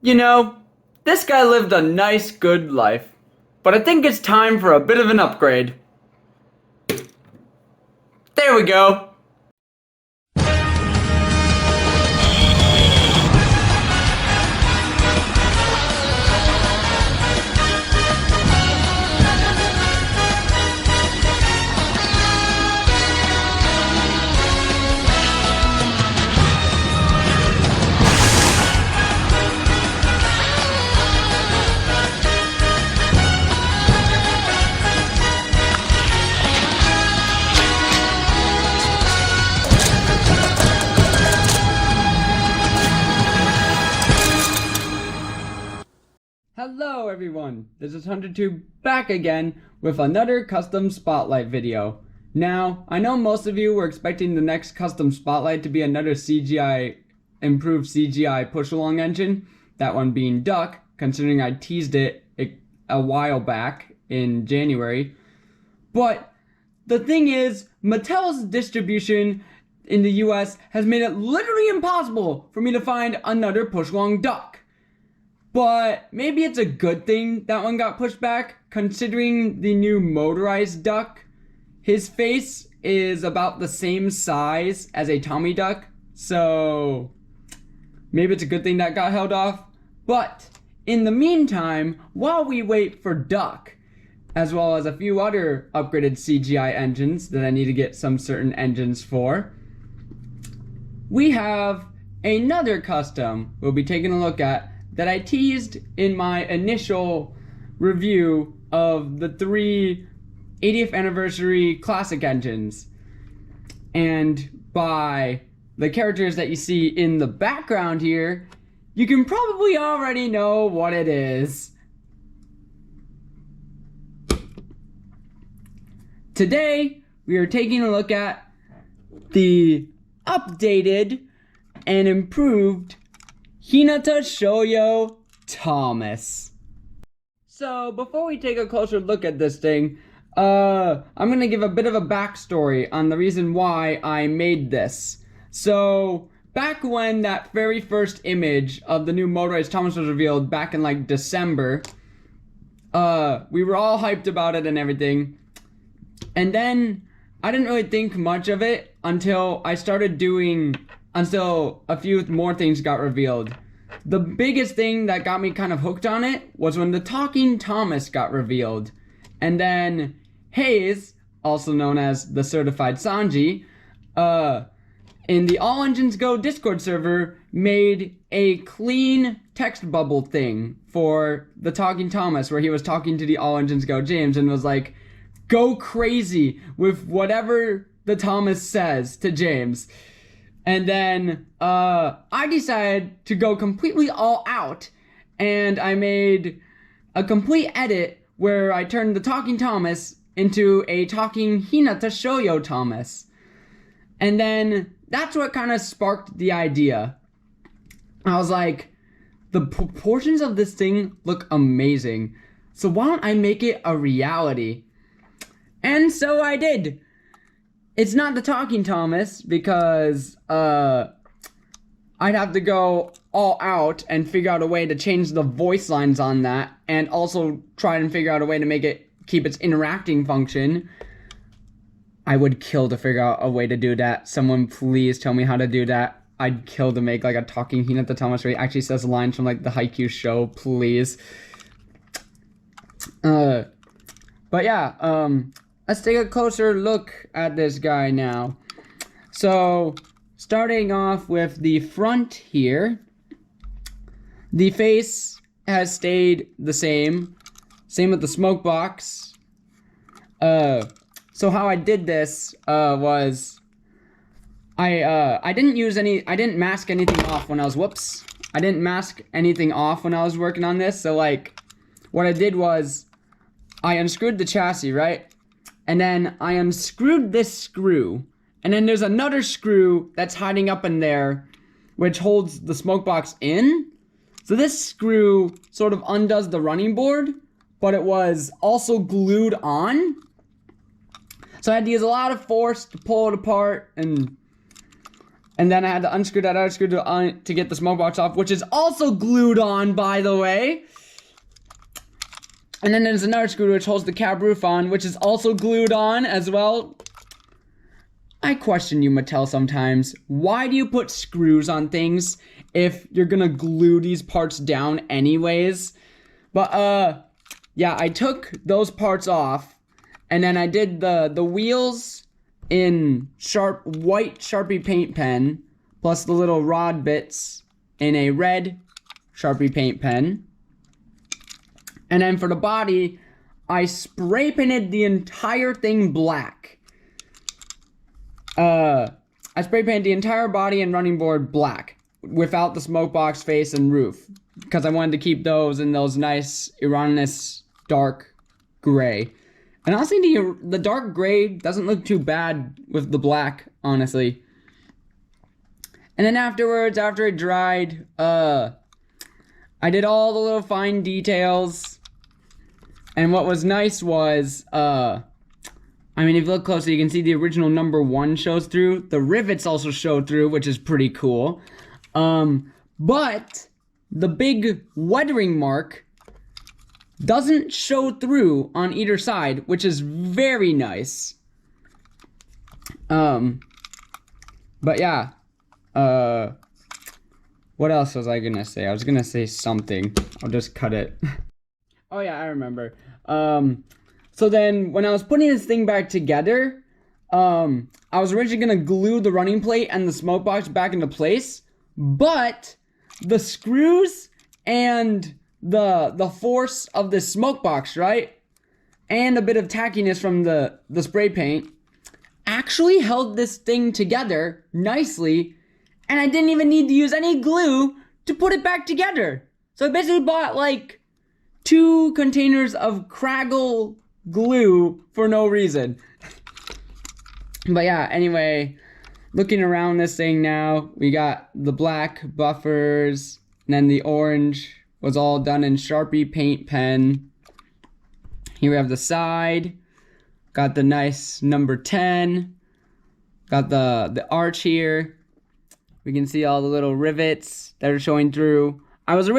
You know, this guy lived a nice, good life, but I think it's time for a bit of an upgrade. There we go. Hello everyone, this is HunterTube back again with another custom spotlight video. Now, I know most of you were expecting the next custom spotlight to be another improved CGI push-along engine, that one being Duck, considering I teased it a while back in January. But the thing is, Mattel's distribution in the US has made it literally impossible for me to find another push-along Duck. But maybe it's a good thing that one got pushed back, considering the new motorized Duck. His face is about the same size as a Tommy Duck, so maybe it's a good thing that got held off. But in the meantime, while we wait for Duck, as well as a few other upgraded CGI engines that I need to get some certain engines for, we have another custom we'll be taking a look at that I teased in my initial review of the 3 80th anniversary classic engines. And by the characters that you see in the background here, you can probably already know what it is. Today, we are taking a look at the updated and improved Hinata, Shoyo, Thomas. So before we take a closer look at this thing, I'm gonna give a bit of a backstory on the reason why I made this. So back when that very first image of the new motorized Thomas was revealed back in like December, we were all hyped about it and everything. And then I didn't really think much of it until a few more things got revealed. The biggest thing that got me kind of hooked on it was when the Talking Thomas got revealed. And then Hayes, also known as the Certified Sanji, in the All Engines Go Discord server, made a clean text bubble thing for the Talking Thomas, where he was talking to the All Engines Go James and was like, go crazy with whatever the Thomas says to James. And then I decided to go completely all out, and I made a complete edit where I turned the Talking Thomas into a Talking Hinata Shoyo Thomas. And then that's what kind of sparked the idea. I was like, the proportions of this thing look amazing, so why don't I make it a reality? And so I did. It's not the Talking Thomas because I'd have to go all out and figure out a way to change the voice lines on that, and also try and figure out a way to make it keep its interacting function. I would kill to figure out a way to do that. Someone please tell me how to do that. I'd kill to make like a Talking Hinata Thomas where he actually says lines from like the Haikyu show, please. But yeah, let's take a closer look at this guy now. So, starting off with the front here, the face has stayed the same. Same with the smoke box. So how I did this was I didn't mask anything off when I was I didn't mask anything off when I was working on this. So like what I did was I unscrewed the chassis, right? And then I unscrewed this screw, and then there's another screw that's hiding up in there, which holds the smoke box in. So this screw sort of undoes the running board, but it was also glued on. So I had to use a lot of force to pull it apart, and And then I had to unscrew that other screw to get the smoke box off, which is also glued on, by the way. And then there's another screw which holds the cab roof on, which is also glued on as well. I question you, Mattel, sometimes. Why do you put screws on things if you're gonna glue these parts down anyways? But, yeah, I took those parts off, and then I did the wheels in white Sharpie paint pen, plus the little rod bits in a red Sharpie paint pen. And then for the body, I spray painted the entire thing black. I spray painted the entire body and running board black, without the smoke box face and roof, because I wanted to keep those in those nice Uranus dark gray. And honestly, the dark gray doesn't look too bad with the black, honestly. And then afterwards, after it dried, I did all the little fine details. And what was nice was, I mean, if you look closely, you can see the original number 1 shows through. The rivets also show through, which is pretty cool. But the big weathering mark doesn't show through on either side, which is very nice. But yeah, what else was I gonna say? I was gonna say something. I'll just cut it. Oh yeah, I remember. So then when I was putting this thing back together, I was originally gonna glue the running plate and the smoke box back into place, but the screws and the force of the smoke box, right? And a bit of tackiness from the spray paint actually held this thing together nicely, and I didn't even need to use any glue to put it back together. So I basically bought like 2 containers of Craggle glue for no reason. But yeah, anyway, looking around this thing now, we got the black buffers, and then the orange was all done in Sharpie paint pen. Here we have the side, got the nice number 10, got the arch here. We can see all the little rivets that are showing through. I was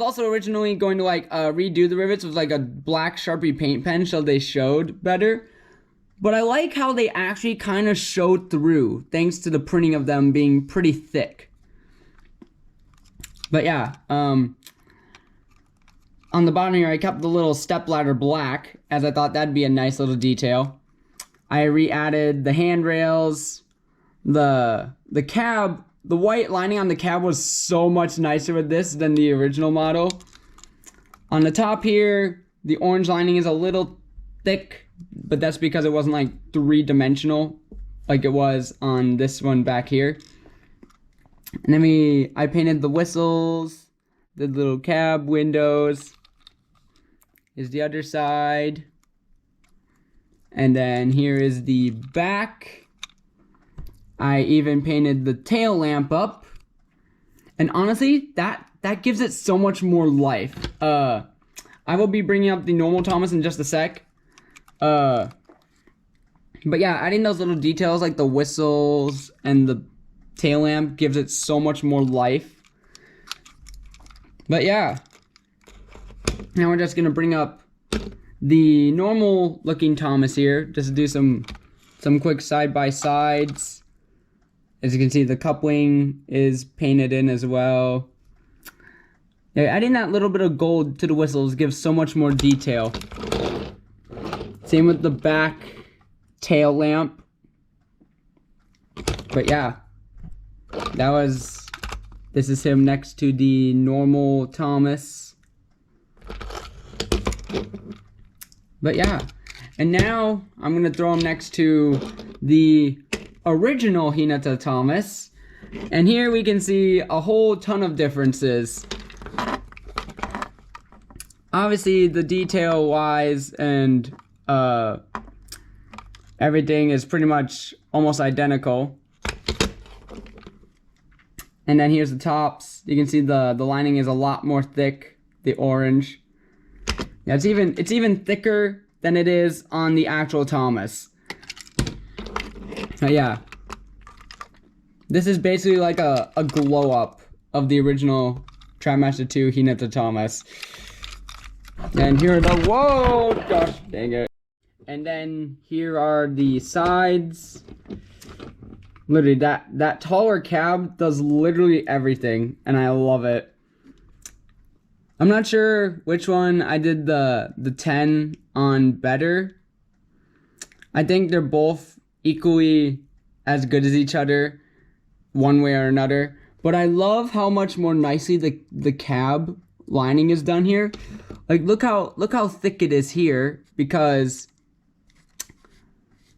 also originally going to like redo the rivets with like a black Sharpie paint pen so they showed better. But I like how they actually kind of showed through, thanks to the printing of them being pretty thick. But yeah, on the bottom here, I kept the little stepladder black, as I thought that'd be a nice little detail. I re-added the handrails, the cab. The white lining on the cab was so much nicer with this than the original model. On the top here, the orange lining is a little thick, but that's because it wasn't like 3-dimensional like it was on this one back here. And then I painted the whistles, the little cab windows. Here's the other side. And then here is the back. I even painted the tail lamp up. And honestly, that gives it so much more life. I will be bringing up the normal Thomas in just a sec. But yeah, adding those little details like the whistles and the tail lamp gives it so much more life. But yeah. Now we're just gonna bring up the normal looking Thomas here, just to do some quick side-by-sides. As you can see, the coupling is painted in as well. Yeah, adding that little bit of gold to the whistles gives so much more detail. Same with the back tail lamp. But yeah, this is him next to the normal Thomas. But yeah, and now I'm gonna throw him next to the original Hinata Thomas, and here we can see a whole ton of differences. Obviously, the detail wise and everything is pretty much almost identical. And then here's the tops. You can see the lining is a lot more thick, the orange. Yeah, it's even thicker than it is on the actual Thomas. Yeah. This is basically like a glow up of the original Trapmaster 2 Hinata Thomas. And here are the, whoa, gosh dang it. And then here are the sides. Literally, that taller cab does literally everything, and I love it. I'm not sure which one I did the 10 on better. I think they're both equally as good as each other, one way or another. But I love how much more nicely the cab lining is done here. Like, look how thick it is here, because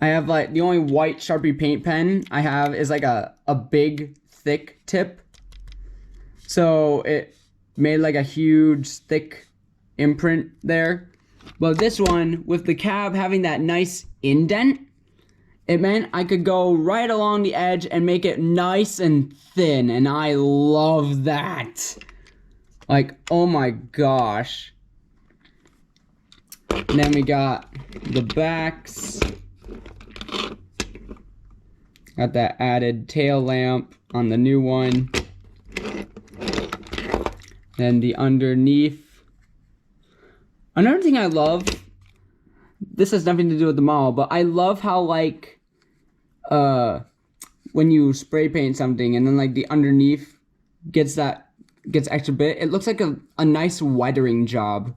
I have like the only white Sharpie paint pen I have is like a big thick tip. So it made like a huge thick imprint there. But this one, with the cab having that nice indent, it meant I could go right along the edge and make it nice and thin, and I love that. Like, oh my gosh. And then we got the backs. Got that added tail lamp on the new one. Then the underneath. Another thing I love, this has nothing to do with the model, but I love how, like, when you spray paint something and then like the underneath gets extra bit, it looks like a nice weathering job.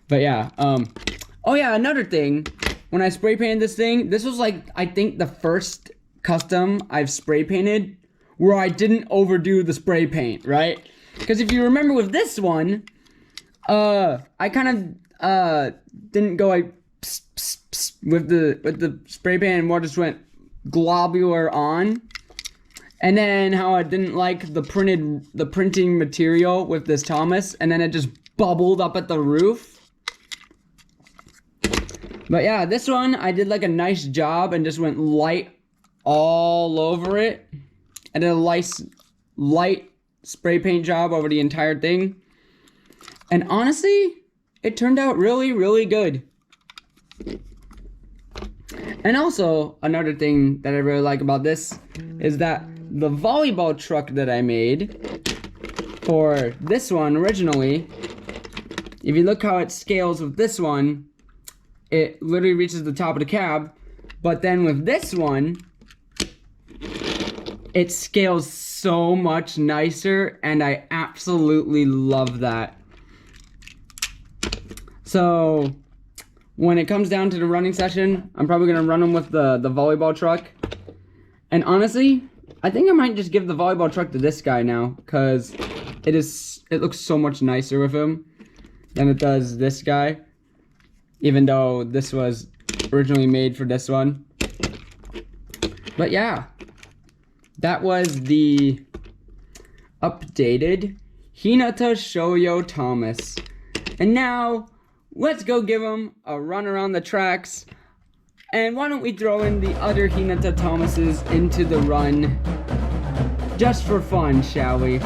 But yeah, oh yeah, another thing, when I spray painted this thing, this was like, I think the first custom I've spray painted where I didn't overdo the spray paint, right? Because if you remember with this one, I kind of didn't go like pss, pss, pss, with the spray paint, and more just went globular on. And then how I didn't like the printing material with this Thomas, and then it just bubbled up at the roof. But yeah, this one I did like a nice job and just went light all over it. I did a nice light spray paint job over the entire thing. And honestly, it turned out really, really good. And also, another thing that I really like about this is that the volleyball truck that I made for this one originally, if you look how it scales with this one, it literally reaches the top of the cab. But then with this one, it scales so much nicer, and I absolutely love that. So when it comes down to the running session, I'm probably gonna run them with the volleyball truck. And honestly, I think I might just give the volleyball truck to this guy now, because it looks so much nicer with him than it does this guy, even though this was originally made for this one. But yeah, that was the updated Hinata Shoyo Thomas. And now, let's go give him a run around the tracks. And why don't we throw in the other Hinata Thomases into the run, just for fun, shall we?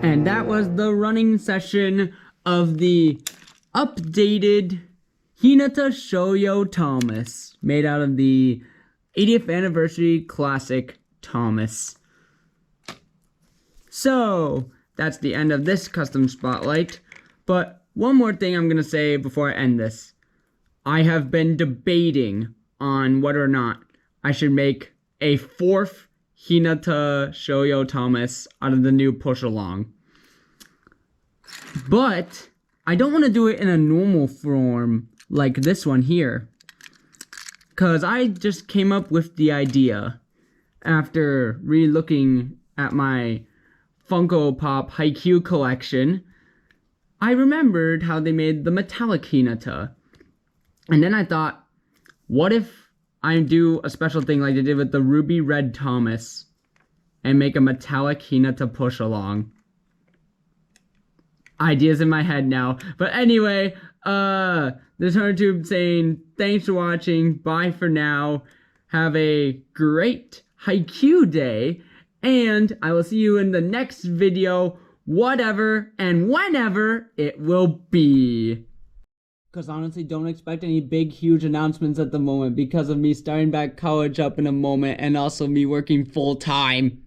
And that was the running session of the updated Hinata Shoyo Thomas, made out of the 80th anniversary classic Thomas. So, that's the end of this custom spotlight. But one more thing I'm going to say before I end this. I have been debating on whether or not I should make a 4th Hinata Shoyo Thomas out of the new push along. But I don't want to do it in a normal form like this one here. Because I just came up with the idea after re-looking at my Funko Pop Haikyu collection. I remembered how they made the metallic Hinata. And then I thought, what if I do a special thing like they did with the Ruby Red Thomas and make a metallic Hinata push along? Ideas in my head now. But anyway, this HunterTube saying thanks for watching. Bye for now. Have a great Haikyu Day. And I will see you in the next video, whatever and whenever it will be. Because honestly, don't expect any big, huge announcements at the moment because of me starting back college up in a moment and also me working full time.